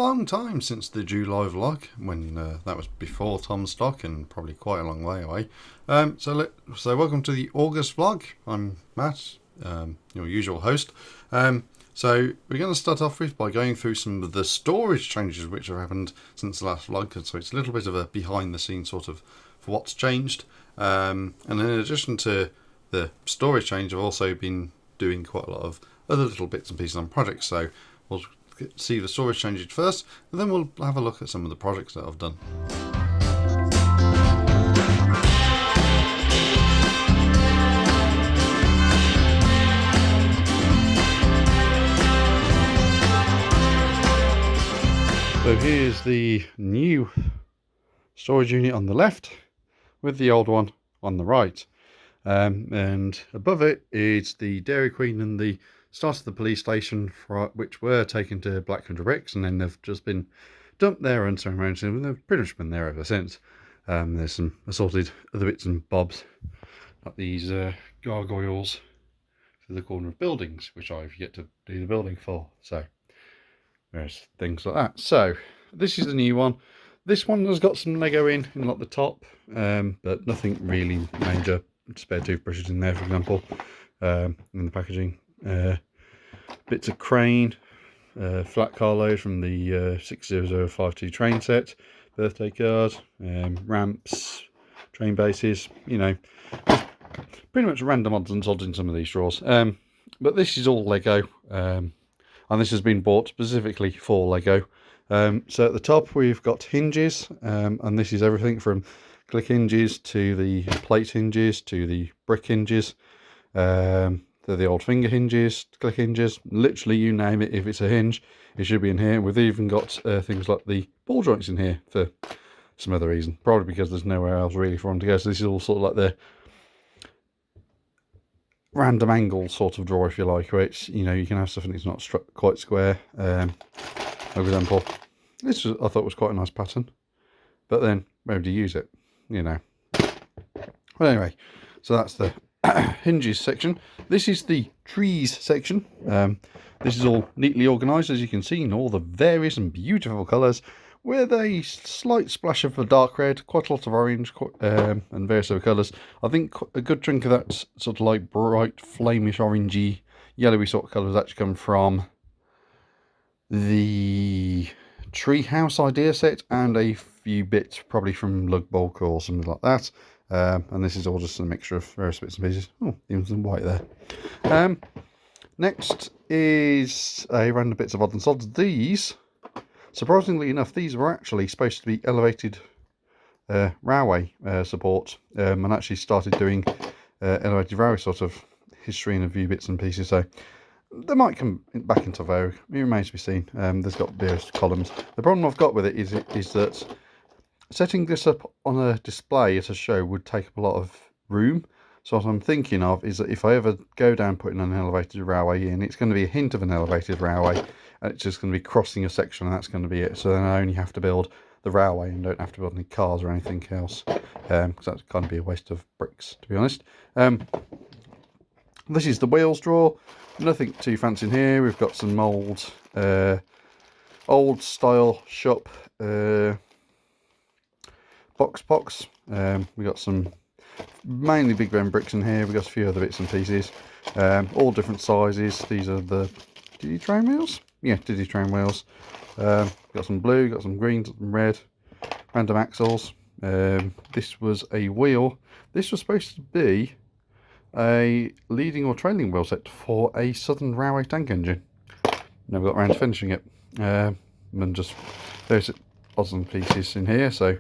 long time since the July vlog, when that was before Tom's stock and probably quite a long way away. So welcome to the August vlog. I'm Matt, your usual host. So we're going to start off by going through some of the storage changes which have happened since the last vlog. So it's a little bit of a behind the scenes sort of for what's changed. And in addition to the storage change, I've also been doing quite a lot of other little bits and pieces on projects. So we'll see the storage changes first, and then we'll have a look at some of the projects that I've done. So here's the new storage unit on the left with the old one on the right. And above it is the Dairy Queen and the start of the police station, which were taken to Black Country Bricks, and then they've just been dumped there unceremoniously, and they've pretty much been there ever since. There's some assorted other bits and bobs, like these gargoyles to the corner of buildings, which I've yet to do the building for. So there's things like that. So this is the new one. This one has got some Lego in like the top, but nothing really major. Spare toothbrushes in there, for example, in the packaging. Bits of crane, flat car load from the 60052 train set, birthday card, ramps, train bases, you know, just pretty much random odds and sods in some of these drawers. But this is all Lego, and this has been bought specifically for Lego. So at the top we've got hinges, and this is everything from click hinges to the plate hinges to the brick hinges, to the old finger hinges, click hinges, literally you name it. If it's a hinge, it should be in here. We've even got things like the ball joints in here for some other reason, probably because there's nowhere else really for them to go. So this is all sort of like the random angle sort of drawer, if you like, where it's, you know, you can have stuff and it's not quite square. For example, this I thought was quite a nice pattern, but then where do you use it, you know? Well, anyway, so that's the hinges section. This is the trees section. This is all neatly organised, as you can see, in all the various and beautiful colours, with a slight splash of a dark red, quite a lot of orange, and various other colours. I think a good chunk of that sort of like bright, flamish, orangey, yellowy sort of colours actually come from the treehouse idea set, and a few bits probably from lug bulk or something like that. And this is all just a mixture of various bits and pieces. Oh, even some white there. Next is a random bits of odds and sods. These, surprisingly enough, these were actually supposed to be elevated railway support, and actually started doing elevated railway sort of history and a few bits and pieces. So they might come back into vogue. It remains to be seen. There's got various columns. The problem I've got with it is that setting this up on a display at a show would take up a lot of room. So what I'm thinking of is that if I ever go down putting an elevated railway in, it's going to be a hint of an elevated railway, and it's just going to be crossing a section, and that's going to be it. So then I only have to build the railway and don't have to build any cars or anything else, because that's kind of be a waste of bricks, to be honest. This is the wheels drawer. Nothing too fancy in here. We've got some old style shop box. We got some mainly Big Ben bricks in here. We got a few other bits and pieces, all different sizes. These are the Diddy train wheels. Yeah, Diddy train wheels. Got some blue, got some green, some red, random axles. This was a wheel. This was supposed to be a leading or trailing wheel set for a Southern Railway tank engine. Never got around to finishing it. And just there's odds and pieces in here. So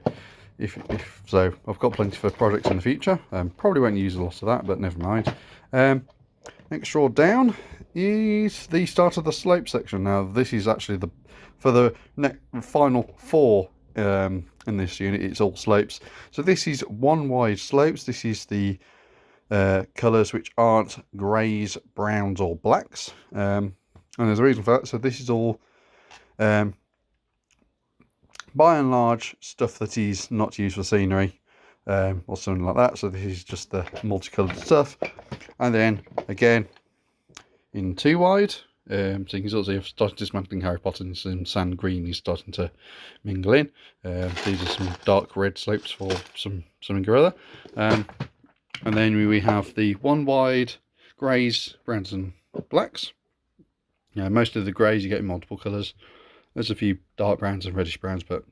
if so, I've got plenty for projects in the future. Probably won't use a lot of that, but never mind. Next drawer down is the start of the slope section. Now this is actually for the final four in this unit. It's all slopes. So this is one wide slopes. This is the colours which aren't greys, browns or blacks, and there's a reason for that. So this is all by and large stuff that is not used for scenery, or something like that. So this is just the multicoloured stuff. And then again in 2 wide, So you can sort of see I've started dismantling Harry Potter, and some sand green is starting to mingle in. These are some dark red slopes for something or other. And then we have the one wide greys, browns and blacks. Most of the greys you get in multiple colours. There's a few dark browns and reddish browns, but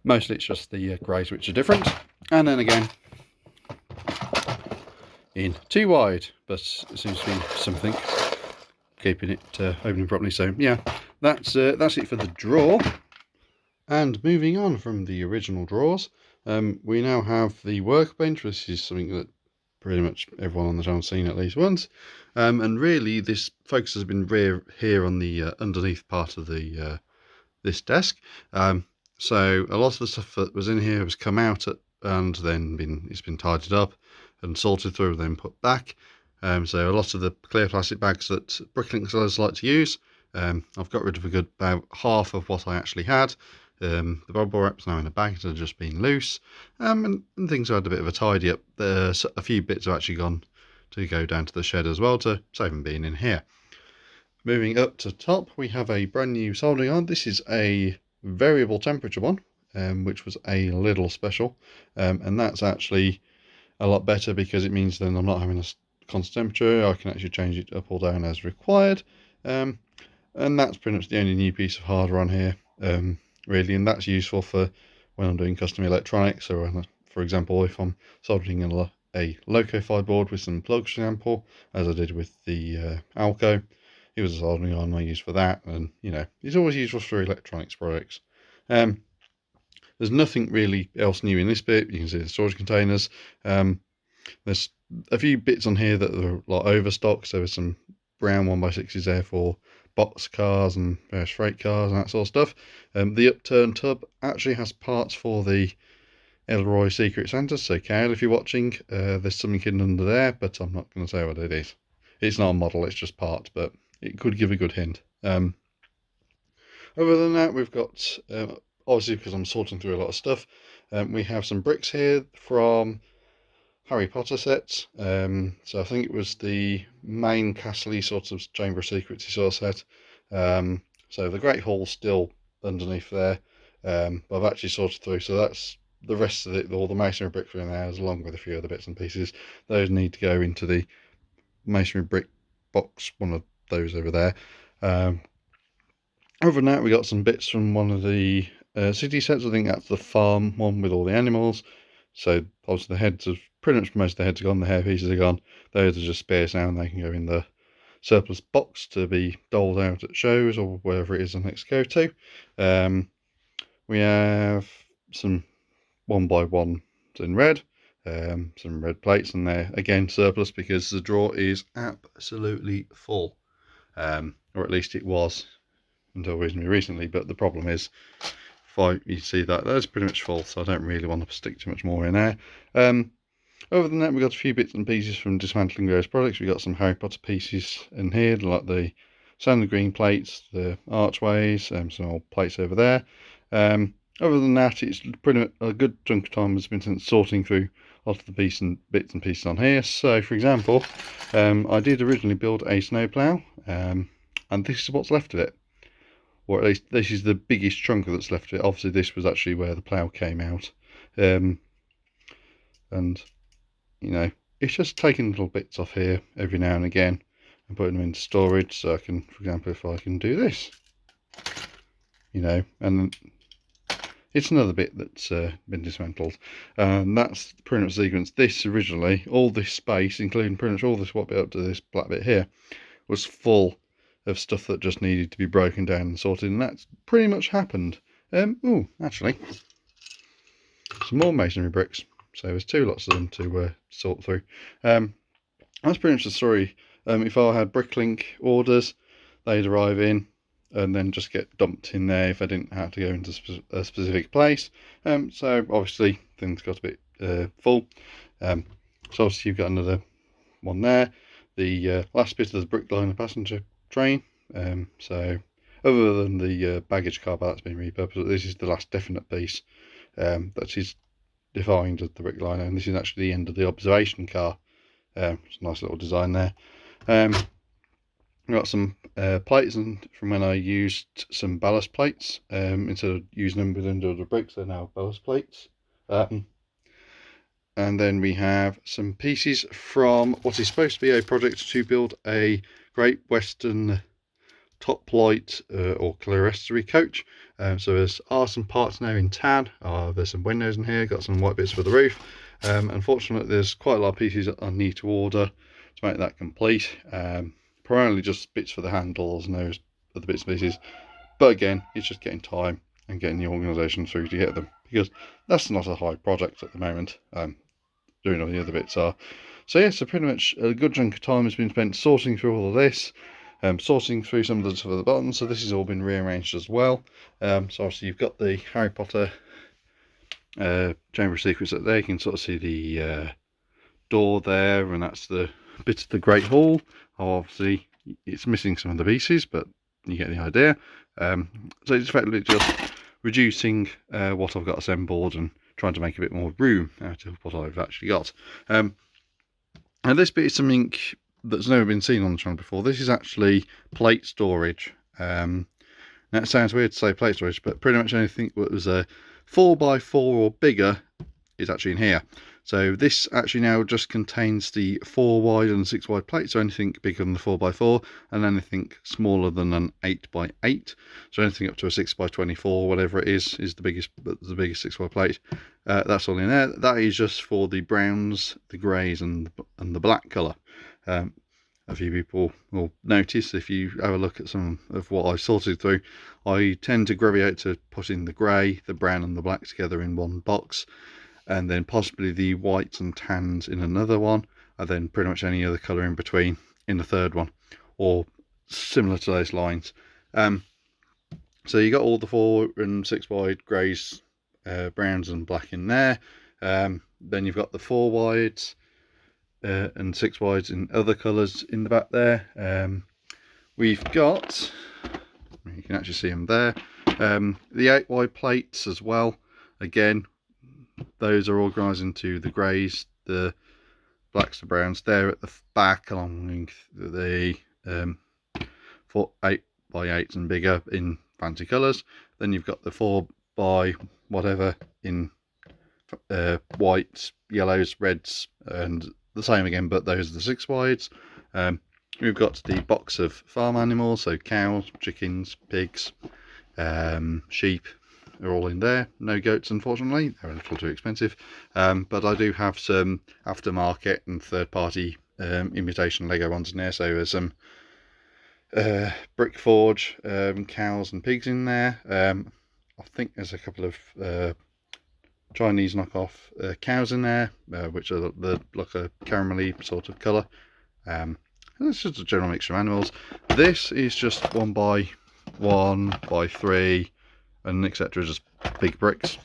mostly it's just the greys which are different. And then again in two wide, but it seems to be something keeping it opening properly. So yeah, that's it for the drawer. And moving on from the original drawers, we now have the workbench. This is something that pretty much everyone on the channel has seen at least once. And really this focus has been here on the underneath part of the this desk. So a lot of the stuff that was in here has come out and then it's been tidied up and sorted through and then put back. So a lot of the clear plastic bags that Bricklink sellers like to use, I've got rid of about half of what I actually had. The bubble wrap's now in a bag that have just been loose, and things have had a bit of a tidy up. There's a few bits have actually gone to go down to the shed as well to save them being in here. Moving up to top, we have a brand new soldering iron. This is a variable temperature one, which was a little special, and that's actually a lot better because it means then I'm not having a constant temperature. I can actually change it up or down as required, and that's pretty much the only new piece of hardware on here, really, and that's useful for when I'm doing custom electronics, or for example if I'm soldering a low-fi board with some plugs, for example, as I did with the Alco. It was a soldering iron I used for that, and it's always useful for electronics products. There's nothing really else new in this bit. You can see the storage containers. There's a few bits on here that are like overstock, so there's some brown 1x6s there for box cars and various freight cars and that sort of stuff. The upturned tub actually has parts for the Elroy Secret Santa, so Kyle, if you're watching, there's something hidden under there, but I'm not going to say what it is. It's not a model, it's just parts, but it could give a good hint. Other than that, we've got, obviously because I'm sorting through a lot of stuff, we have some bricks here from Harry Potter sets. So I think it was the main castle sort of Chamber of Secrets sort of set. So the Great Hall's still underneath there, but I've actually sorted through, so that's the rest of it. All the masonry bricks are in there, along with a few other bits and pieces. Those need to go into the masonry brick box, one of those over there. Other than that, we got some bits from one of the city sets. I think that's the farm one with all the animals. So obviously the heads have pretty much most of the heads are gone, the hair pieces are gone. Those are just spares now, and they can go in the surplus box to be doled out at shows or wherever it is I next go to. We have some 1x1s in red, some red plates, and they're again surplus because the drawer is absolutely full, or at least it was until reasonably recently. But the problem is, you see that's pretty much full, so I don't really want to stick too much more in there. Other than that, we've got a few bits and pieces from dismantling various products. We've got some Harry Potter pieces in here, like the sand green plates, the archways, some old plates over there. Other than that, it's pretty much a good chunk of time has been spent sorting through a lot of the bits and pieces on here. So, for example, I did originally build a snowplow, and this is what's left of it. Or at least this is the biggest chunk that's left of it. Obviously this was actually where the plough came out, and it's just taking little bits off here every now and again and putting them into storage. So I can, for example, if I can do this, and it's another bit that's been dismantled, and that's pretty much the sequence. This originally, all this space, including pretty much all this what bit up to this black bit here, was full of stuff that just needed to be broken down and sorted, and that's pretty much happened. Actually, some more masonry bricks. So there's two lots of them to sort through. That's pretty much the story. If I had Bricklink orders, they'd arrive in and then just get dumped in there if I didn't have to go into a specific place. So obviously things got a bit full. So obviously you've got another one there. The last bit of the brickliner passenger train. So other than the baggage car that's been repurposed, this is the last definite piece that is defined as the brickliner, and this is actually the end of the observation car. It's a nice little design there. I've got some plates from when I used some ballast plates. Instead of using them with under bricks, they're now ballast plates. And then we have some pieces from what is supposed to be a project to build a Great Western top light or clerestory coach. So there are some parts now in tan. There's some windows in here, got some white bits for the roof. Unfortunately, there's quite a lot of pieces that I need to order to make that complete. Primarily just bits for the handles and those other bits and pieces. But again, it's just getting time and getting the organisation through to get them, because that's not a high project at the moment. Doing all the other bits are. So yeah, so pretty much a good chunk of time has been spent sorting through all of this, sorting through some of the stuff at the bottom. So this has all been rearranged as well. So obviously you've got the Harry Potter Chamber of Secrets up there. You can sort of see the door there, and that's the bit of the Great Hall. Obviously it's missing some of the pieces, but you get the idea. So it's effectively just reducing what I've got assembled and trying to make a bit more room out of what I've actually got. And this bit is something that's never been seen on the channel before. This is actually plate storage. Now it sounds weird to say plate storage, but pretty much anything that was a 4x4 or bigger is actually in here. So this actually now just contains the 4 wide and 6 wide plates, so anything bigger than the 4x4 and anything smaller than an 8x8. So anything up to a 6x24, whatever it is the biggest 6 wide plate. That's all in there. That is just for the browns, the greys and the black colour. A few people will notice if you have a look at some of what I sorted through, I tend to gravitate to putting the grey, the brown and the black together in one box, and then possibly the whites and tans in another one, and then pretty much any other colour in between in the third one, or similar to those lines. So you got all the 4 and 6 wide greys, browns and black in there. Then you've got the 4 wides and 6 wides in other colours in the back there. We've got, you can actually see them there, the 8 wide plates as well. Again, those are organised into the greys, the blacks, the browns. They're at the back along the 8x8s and bigger in fancy colours. Then you've got the 4x whatever in whites, yellows, reds, and the same again, but those are the 6 wides. We've got the box of farm animals, so cows, chickens, pigs, sheep are all in there. No goats, unfortunately, they're a little too expensive. But I do have some aftermarket and third-party imitation Lego ones in there. So there's some brick forge cows and pigs in there. I think there's a couple of Chinese knockoff cows in there, which are like a caramelly sort of colour. It's just a general mixture of animals. This is just 1x1, by 3, and etc. Just big bricks,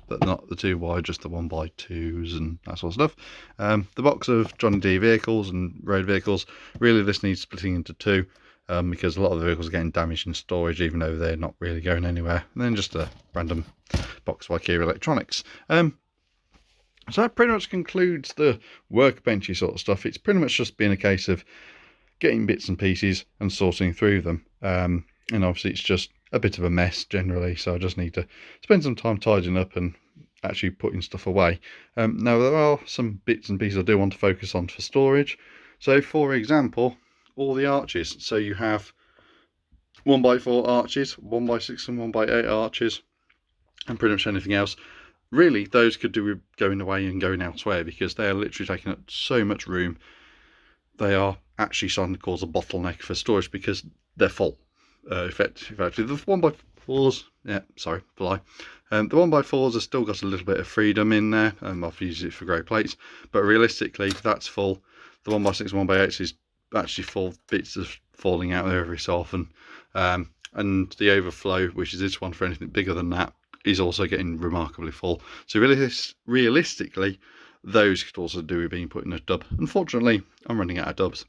but not the 2 wide, just the 1x2s and that sort of stuff. The box of Johnny D vehicles and road vehicles, really this needs splitting into 2, because a lot of the vehicles are getting damaged in storage even though they're not really going anywhere. And then just a random box of IKEA electronics. So that pretty much concludes the workbenchy sort of stuff. It's pretty much just been a case of getting bits and pieces and sorting through them. And obviously it's just a bit of a mess generally, so I just need to spend some time tidying up and actually putting stuff away. Now there are some bits and pieces I do want to focus on for storage. So for example, all the arches. So you have 1x4 arches, 1x6 and 1x8 arches, and pretty much anything else. Really, those could do with going away and going elsewhere, because they are literally taking up so much room. They are actually starting to cause a bottleneck for storage because they're full. Effectively, the 1x4s, yeah, sorry, fly. The 1x4s have still got a little bit of freedom in there, and I've used it for grey plates, but realistically, that's full. The 1x6 and 1x8 is actually full, bits of falling out there every so often. And the overflow, which is this one for anything bigger than that, is also getting remarkably full. So realistically, those could also do with being put in a dub. Unfortunately, I'm running out of dubs.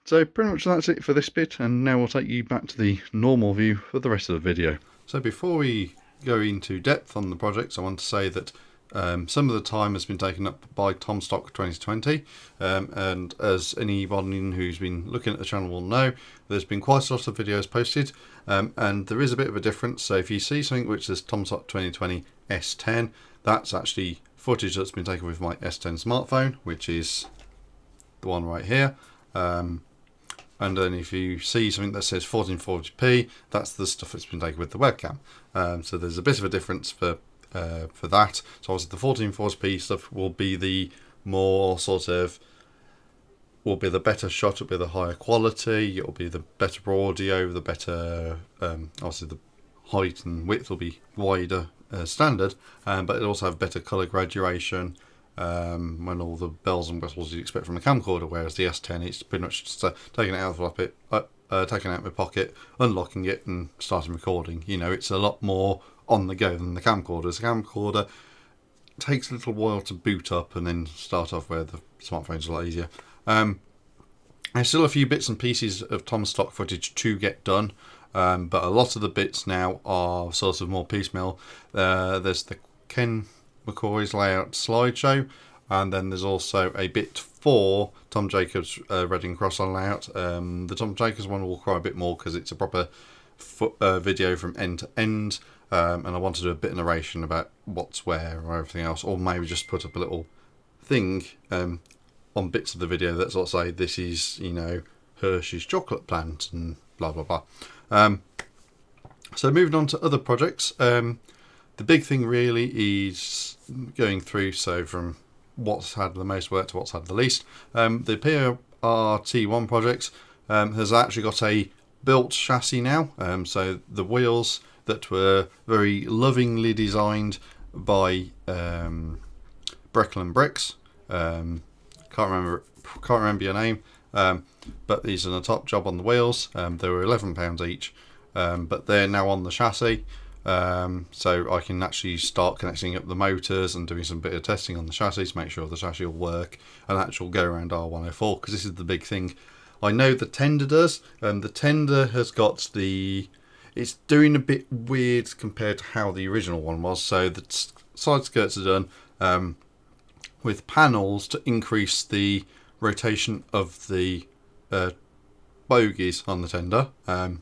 So pretty much that's it for this bit, and now we'll take you back to the normal view for the rest of the video. So before we go into depth on the projects, I want to say that Some of the time has been taken up by Tomstock 2020, and as anyone who's been looking at the channel will know, there's been quite a lot of videos posted, and there is a bit of a difference. So if you see something which says Tomstock 2020 S10, that's actually footage that's been taken with my S10 smartphone, which is the one right here. And then if you see something that says 1440p, that's the stuff that's been taken with the webcam. So there's a bit of a difference for that. So obviously the 1440p stuff will be the more sort of, will be the better shot, it'll be the higher quality, it'll be the better audio, the better, obviously the height and width will be wider standard, but it'll also have better colour graduation, when all the bells and whistles you'd expect from a camcorder, whereas the S10, it's pretty much just taking it out of taking it out of my pocket, unlocking it and starting recording. You know, it's a lot more on the go than the camcorders. The camcorder takes a little while to boot up and then start off, where the smartphone's a lot easier. There's still a few bits and pieces of Tomstock footage to get done, but a lot of the bits now are sort of more piecemeal. There's the Ken McCoy's layout slideshow, and then there's also a bit for Tom Jacobs' Reading Cross on layout. The Tom Jacobs one will require a bit more because it's a proper video from end to end, and I want to do a bit of narration about what's where or everything else, or maybe just put up a little thing on bits of the video that sort of say this is, you know, Hershey's chocolate plant and blah blah blah. So moving on to other projects, the big thing really is going through, so from what's had the most work to what's had the least. The PRR T1 project has actually got a built chassis now, so the wheels that were very lovingly designed by Breckel & Bricks, can't remember your name, but these are the top job on the wheels. They were £11 each, but they're now on the chassis. So I can actually start connecting up the motors and doing some bit of testing on the chassis to make sure the chassis will work and actually go around R104, because this is the big thing. I know the tender does, and the tender has got it's doing a bit weird compared to how the original one was. So the side skirts are done with panels to increase the rotation of the bogies on the tender. And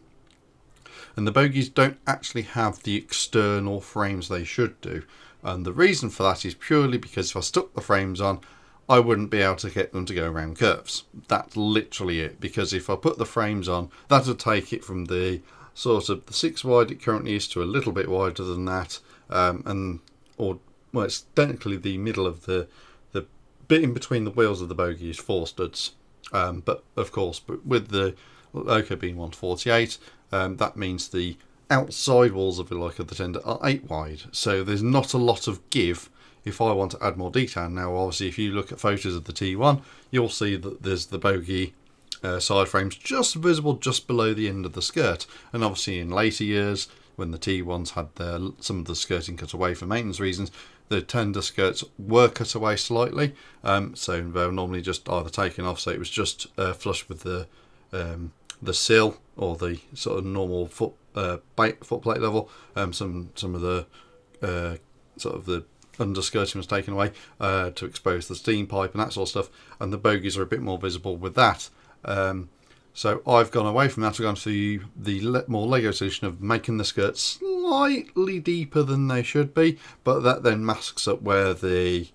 the bogies don't actually have the external frames they should do. And the reason for that is purely because if I stuck the frames on, I wouldn't be able to get them to go around curves. That's literally it. Because if I put the frames on, that would take it from the sort of the 6 wide it currently is to a little bit wider than that. Well, it's technically the middle of the bit in between the wheels of the bogie is 4 studs. But of course, with the loco being 148, that means the outside walls of the tender are 8 wide, so there's not a lot of give if I want to add more detail. Now obviously if you look at photos of the T1, you'll see that there's the bogie side frames just visible just below the end of the skirt, and obviously in later years when the T1s had some of the skirting cut away for maintenance reasons, the tender skirts were cut away slightly, so they're normally just either taken off, so it was just flush with the sill or the sort of normal foot plate level. Some of the sort of the underskirting was taken away to expose the steam pipe and that sort of stuff, and the bogies are a bit more visible with that. So I've gone away from that. I've gone to the more Lego solution of making the skirts slightly deeper than they should be, but that then masks up where the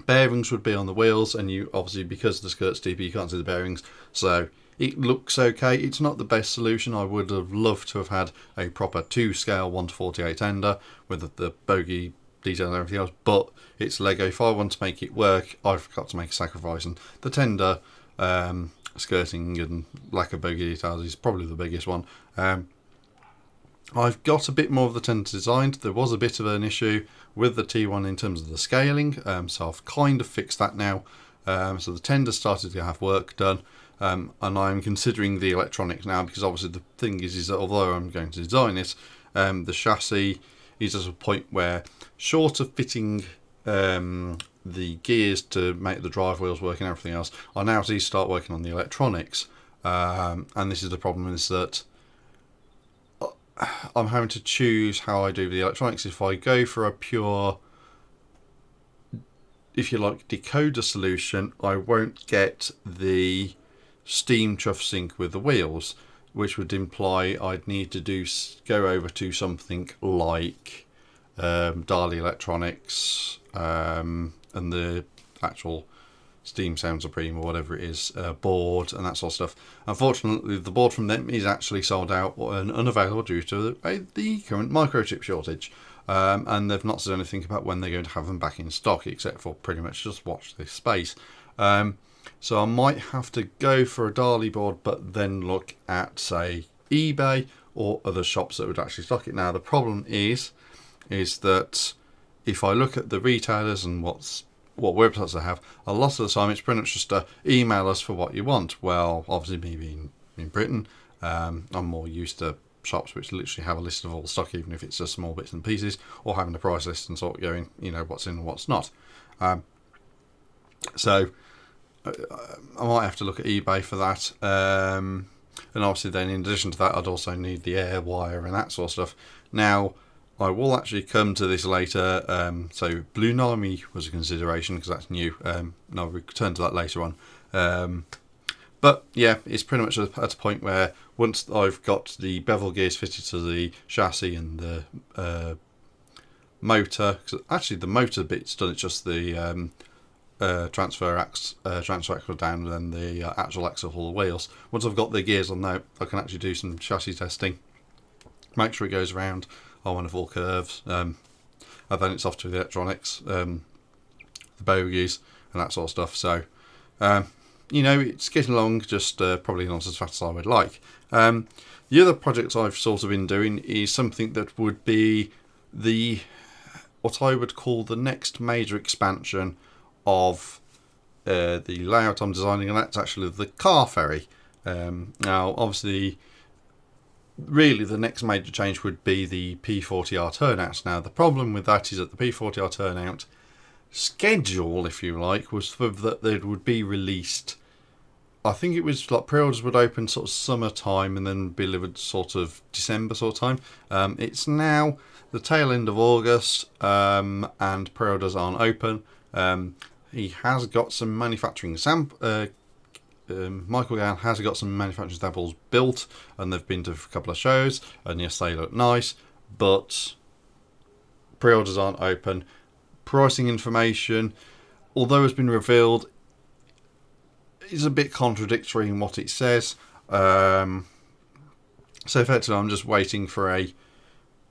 bearings would be on the wheels, and you obviously, because the skirt's deeper, you can't see the bearings, so it looks okay. It's not the best solution. I would have loved to have had a proper 2 scale 1/48 tender with the bogie detail and everything else, but it's Lego. If I want to make it work, I've got to make a sacrifice, and the tender skirting and lack of bogie details is probably the biggest one. I've got a bit more of the tender designed. There was a bit of an issue with the T1 in terms of the scaling, so I've kind of fixed that now. So the tender started to have work done, and I'm considering the electronics now, because obviously the thing is that although I'm going to design it, the chassis is at a point where, short of fitting the gears to make the drive wheels work and everything else, I now need to start working on the electronics. And this is the problem, is that I'm having to choose how I do the electronics. If I go for a pure, if you like, decoder solution, I won't get the steam chuff sync with the wheels, which would imply I'd need to go over to something like Dali Electronics and the actual Steam Sound Supreme or whatever it is board and that sort of stuff. Unfortunately, the board from them is actually sold out and unavailable due to the current microchip shortage. And they've not said anything about when they're going to have them back in stock, except for pretty much just watch this space. So I might have to go for a Dali board, but then look at, say, eBay or other shops that would actually stock it. Now, the problem is that if I look at the retailers and what websites they have, a lot of the time it's pretty much just email us for what you want. Well, obviously me being in Britain, I'm more used to shops which literally have a list of all the stock, even if it's just small bits and pieces, or having a price list and sort of going, what's in and what's not. So I might have to look at eBay for that. And obviously then in addition to that, I'd also need the air wire and that sort of stuff. Now, I will actually come to this later. So Blue Nami was a consideration because that's new. And I'll return to that later on. But yeah, it's pretty much at a point where once I've got the bevel gears fitted to the chassis and the motor, cause actually the motor bit's done, it's just the transfer axle down and then the actual axle for the wheels. Once I've got the gears on there, I can actually do some chassis testing, make sure it goes around on one of all curves, and then it's off to the electronics, the bogies and that sort of stuff. So it's getting along, just probably not as fast as I would like. The other projects I've sort of been doing is something that would be what I would call the next major expansion of the layout I'm designing, and that's actually the car ferry. Now, obviously, really the next major change would be the P40R turnouts. Now, the problem with that is that the P40R turnout schedule, if you like, was for that they would be released. I think it was like pre-orders would open sort of summertime and then be delivered sort of December sort of time. It's now the tail end of August, and pre-orders aren't open. He has got some manufacturing Michael Gann has got some manufacturing samples built, and they've been to a couple of shows, and yes, they look nice, but pre-orders aren't open. Pricing information, although has been revealed, is a bit contradictory in what it says. So effectively, I'm just waiting for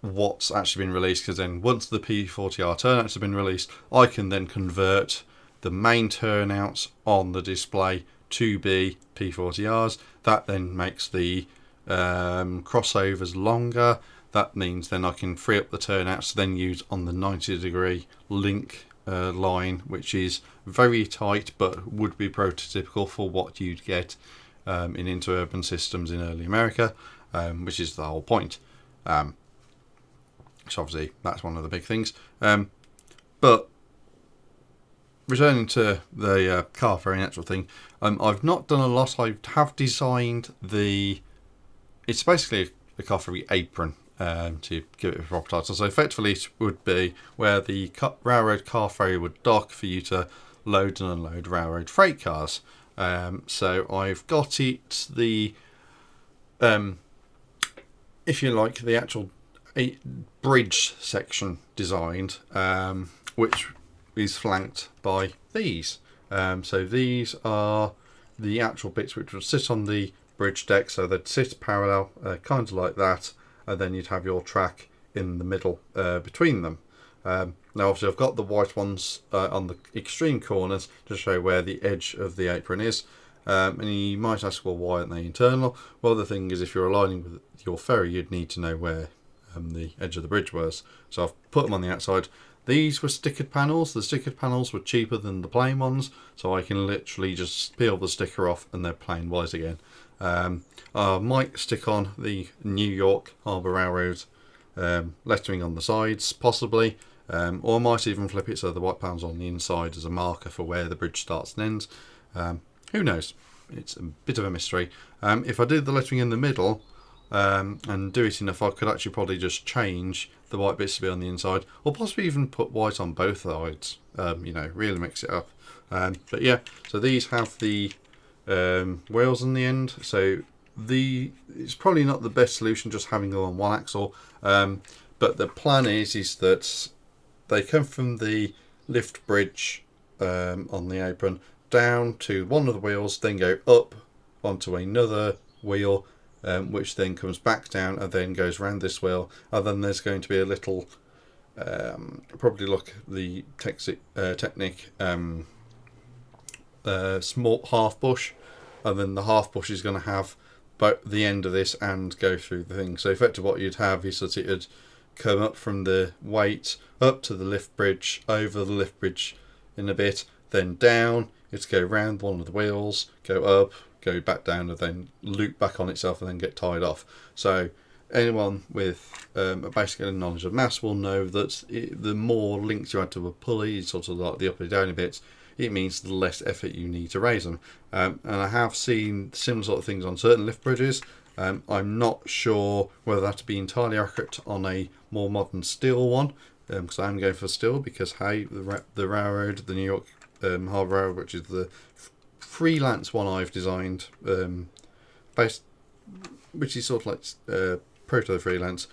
what's actually been released, because then once the P40R turnouts have been released, I can then convert the main turnouts on the display to be P40Rs. That then makes the crossovers longer. That means then I can free up the turnouts to then use on the 90-degree link line, which is very tight but would be prototypical for what you'd get in interurban systems in early America, which is the whole point. So obviously that's one of the big things. But returning to the car ferry actual thing, I've not done a lot. I have designed it's basically a car ferry apron, to give it a proper title. So effectively it would be where the railroad car ferry would dock for you to load and unload railroad freight cars. So I've got it, if you like, the actual bridge section designed, which is flanked by these. So these are the actual bits which would sit on the bridge deck, so they'd sit parallel, kind of like that, and then you'd have your track in the middle between them. Now obviously I've got the white ones on the extreme corners to show where the edge of the apron is. And you might ask, well, why aren't they internal? Well, the thing is, if you're aligning with your ferry, you'd need to know where the edge of the bridge was. So I've put them on the outside. These were stickered panels. The stickered panels were cheaper than the plain ones, so I can literally just peel the sticker off and they're plain white again. I might stick on the New York Harbour Railroad lettering on the sides, possibly, or I might even flip it so the white panels on the inside as a marker for where the bridge starts and ends. Who knows? It's a bit of a mystery. If I do the lettering in the middle, and do it enough, I could actually probably just change the white bits to be on the inside, or possibly even put white on both sides. You know, really mix it up. But yeah, so these have the wheels on the end. So it's probably not the best solution just having them on one axle. But the plan is that they come from the lift bridge on the apron down to one of the wheels, then go up onto another wheel, which then comes back down and then goes around this wheel, and then there's going to be a little probably look the Technic small half bush, and then the half bush is going to have both the end of this and go through the thing. So effectively what you'd have is that it would come up from the weight up to the lift bridge, over the lift bridge in a bit, then down. It's go round one of the wheels, go up, go back down, and then loop back on itself and then get tied off. So anyone with a basic knowledge of maths will know that the more links you add to a pulley, sort of like the up and down bits, it means the less effort you need to raise them. And I have seen similar sort of things on certain lift bridges. I'm not sure whether that'd be entirely accurate on a more modern steel one, because I'm going for steel because hey, the railroad, the New York Harbour Railroad, which is the freelance one I've designed, based, which is sort of like proto freelance.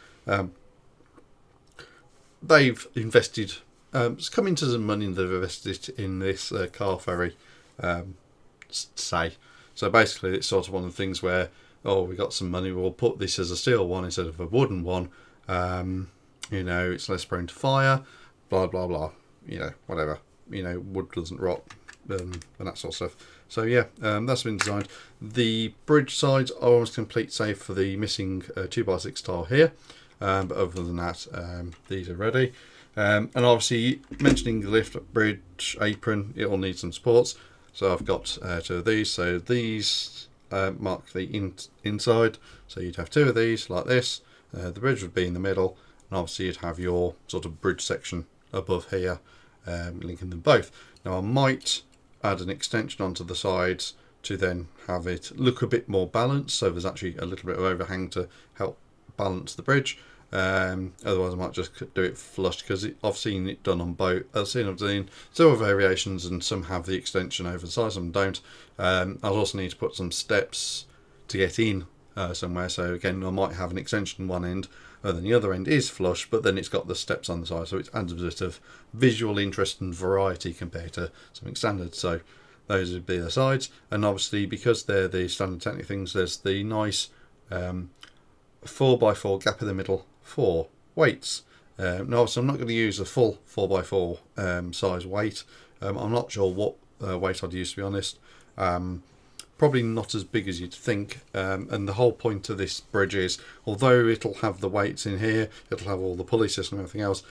They've invested, it's come into some money and they've invested in this car ferry, say. So basically, it's sort of one of the things where, oh, we got some money, we'll put this as a steel one instead of a wooden one. You know, it's less prone to fire, blah blah blah. You know, whatever. You know, wood doesn't rot, and that sort of stuff. So yeah, that's been designed. The bridge sides are almost complete, save for the missing 2x6 tile here. But other than that, these are ready. And obviously, mentioning the lift bridge apron, it will need some supports. So I've got two of these. So these mark the inside. So you'd have two of these like this. The bridge would be in the middle, and obviously you'd have your sort of bridge section above here, linking them both. Now I might add an extension onto the sides to then have it look a bit more balanced. So there's actually a little bit of overhang to help balance the bridge. Otherwise I might just do it flush, because I've seen it done on both. I've seen several variations, and some have the extension over the side, some don't. I'll also need to put some steps to get in somewhere. So again, I might have an extension one end, and then the other end is flush, but then it's got the steps on the side, so it adds a bit of visual interest and variety compared to something standard. So those would be the sides, and obviously because they're the standard Technic things, there's the nice 4x4 gap in the middle for weights. No, so I'm not going to use a full 4x4 size weight. I'm not sure what weight I'd use, to be honest. Probably not as big as you'd think. And the whole point of this bridge is, although it'll have the weights in here, it'll have all the pulley system and everything else,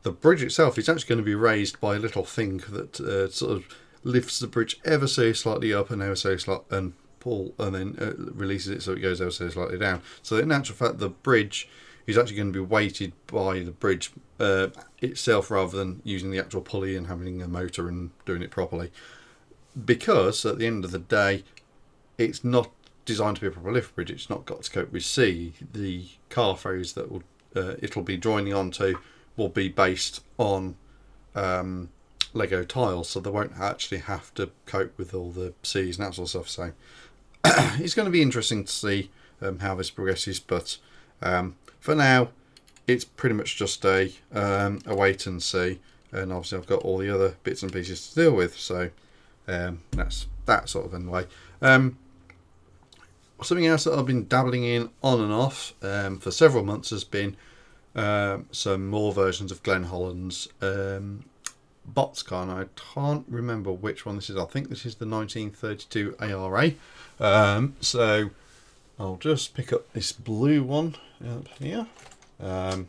the bridge itself is actually going to be raised by a little thing that sort of lifts the bridge ever so slightly up and ever so slightly, and pull, and then releases it so it goes ever so slightly down. So in actual fact, the bridge is actually going to be weighted by the bridge itself, rather than using the actual pulley and having a motor and doing it properly. Because at the end of the day, it's not designed to be a proper lift bridge. It's not got to cope with sea. The car ferries that will it'll be joining onto will be based on Lego tiles, so they won't actually have to cope with all the seas and that sort of stuff. So it's going to be interesting to see how this progresses, but for now it's pretty much just a wait and see, and obviously I've got all the other bits and pieces to deal with, so that's that sort of anyway. Something else that I've been dabbling in on and off for several months has been some more versions of Glenn Holland's bots car, and I can't remember which one this is. I think this is the 1932 ARA. So I'll just pick up this blue one up here. And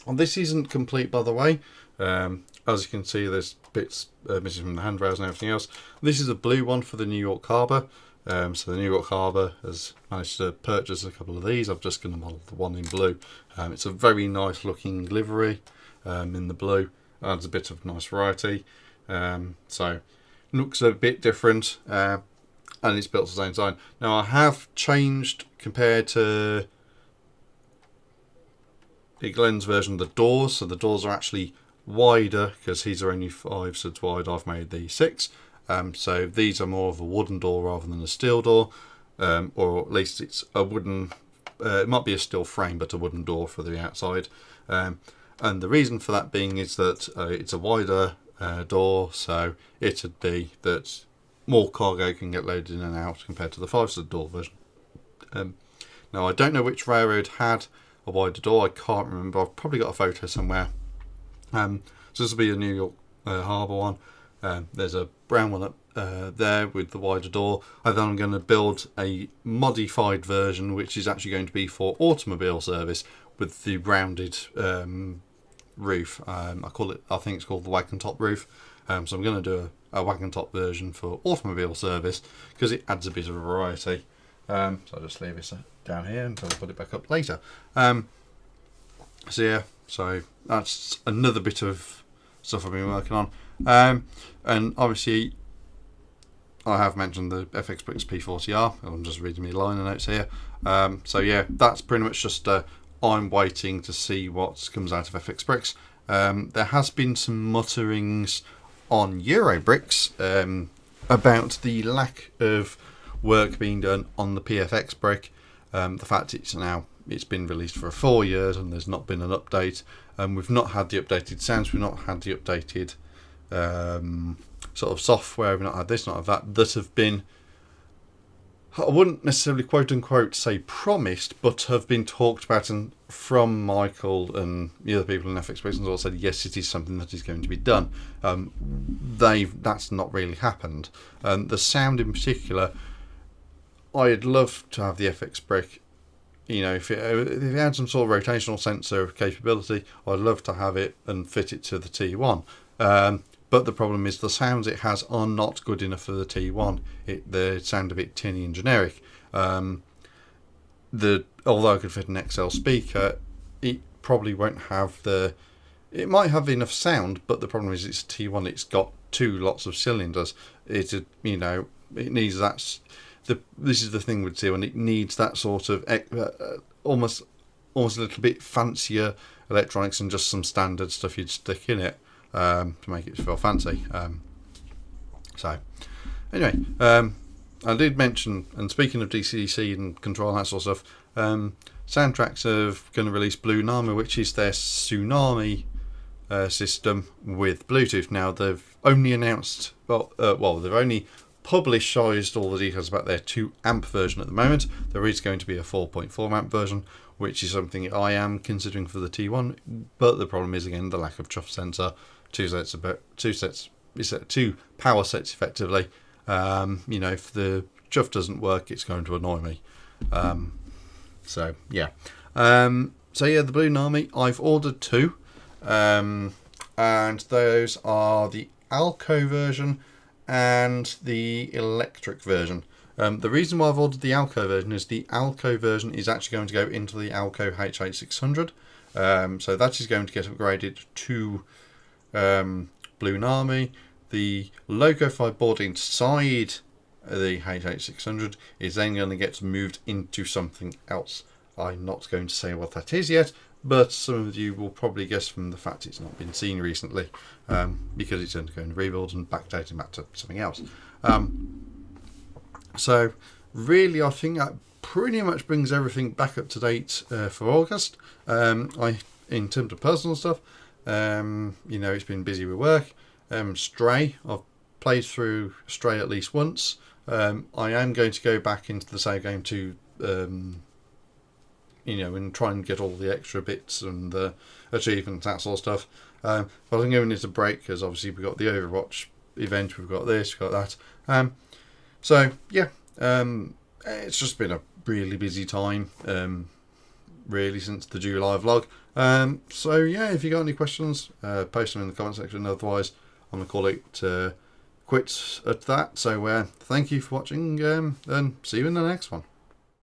this isn't complete, by the way. As you can see, there's bits missing from the handrails and everything else. This is a blue one for the New York Harbour. So the New York Harbour has managed to purchase a couple of these. I'm just going to model the one in blue. It's a very nice looking livery in the blue. Adds a bit of nice variety. So looks a bit different. and it's built to the same design. Now I have changed compared to Glenn's version of the doors, so the doors are actually wider because these are only 5 studs wide. I've made these 6, so these are more of a wooden door rather than a steel door, or at least it's a wooden. It might be a steel frame, but a wooden door for the outside. And the reason for that being is that it's a wider door, so it'd be that more cargo can get loaded in and out compared to the 5 stud door version. Now I don't know which railroad had a wider door. I can't remember. I've probably got a photo somewhere. So this will be a New York Harbour one. There's a brown one up there with the wider door. And then I'm going to build a modified version, which is actually going to be for automobile service with the rounded roof. I think it's called the wagon top roof. So I'm going to do a wagon top version for automobile service because it adds a bit of a variety. So I'll just leave this down here until I put it back up later. So that's another bit of stuff I've been working on. And obviously I have mentioned the FX Bricks P40R. I'm just reading my liner notes here. So yeah, that's pretty much just I'm waiting to see what comes out of FX Bricks. There has been some mutterings on Eurobricks about the lack of work being done on the PFX brick. The fact it's been released for 4 years and there's not been an update. We've not had the updated sounds, we've not had the updated sort of software, we've not had this, not had that have been, I wouldn't necessarily quote unquote say promised, but have been talked about, and from Michael and the other people in FX Bricks all said yes, it is something that is going to be done. That's not really happened. The sound in particular, I'd love to have the FX brick, if it had some sort of rotational sensor capability, I'd love to have it and fit it to the T1. But the problem is the sounds it has are not good enough for the T1. They sound a bit tinny and generic. Although I could fit an XL speaker, it probably won't have it might have enough sound, but the problem is it's T1. It's got 2 lots of cylinders. It needs that. This is the thing with T1. It needs that sort of almost a little bit fancier electronics than just some standard stuff you'd stick in it. To make it feel fancy. So anyway, I did mention, and speaking of DCDC and control and that sort of stuff, Soundtracks are going to release Blue Nama, which is their Tsunami system with Bluetooth. Now they've only announced, they've only publicized all the details about their 2 amp version at the moment. There is going to be a 4.4 amp version, which is something I am considering for the T1, but the problem is again the lack of chuff sensor. 2 power sets effectively. If the chuff doesn't work, it's going to annoy me. The Blue Nami, I've ordered 2, and those are the Alco version and the electric version. The reason why I've ordered the Alco version is the Alco version is actually going to go into the Alco H8600. So that is going to get upgraded to Blue Nami. The Logo5 board inside the H8600 is then going to get moved into something else. I'm not going to say what that is yet, but some of you will probably guess from the fact it's not been seen recently, because it's undergoing rebuild and backdating back to something else. So really I think that pretty much brings everything back up to date for August. In terms of personal stuff, it's been busy with work. Stray, I've played through Stray at least once. I am going to go back into the save game to and try and get all the extra bits and the achievements, that sort of stuff. But I'm going to break because obviously we've got the Overwatch event, we've got this, we've got that. It's just been a really busy time, really, since the July vlog. If you got any questions, post them in the comment section. Otherwise, I'm going to call it quits at that. So thank you for watching, and see you in the next one.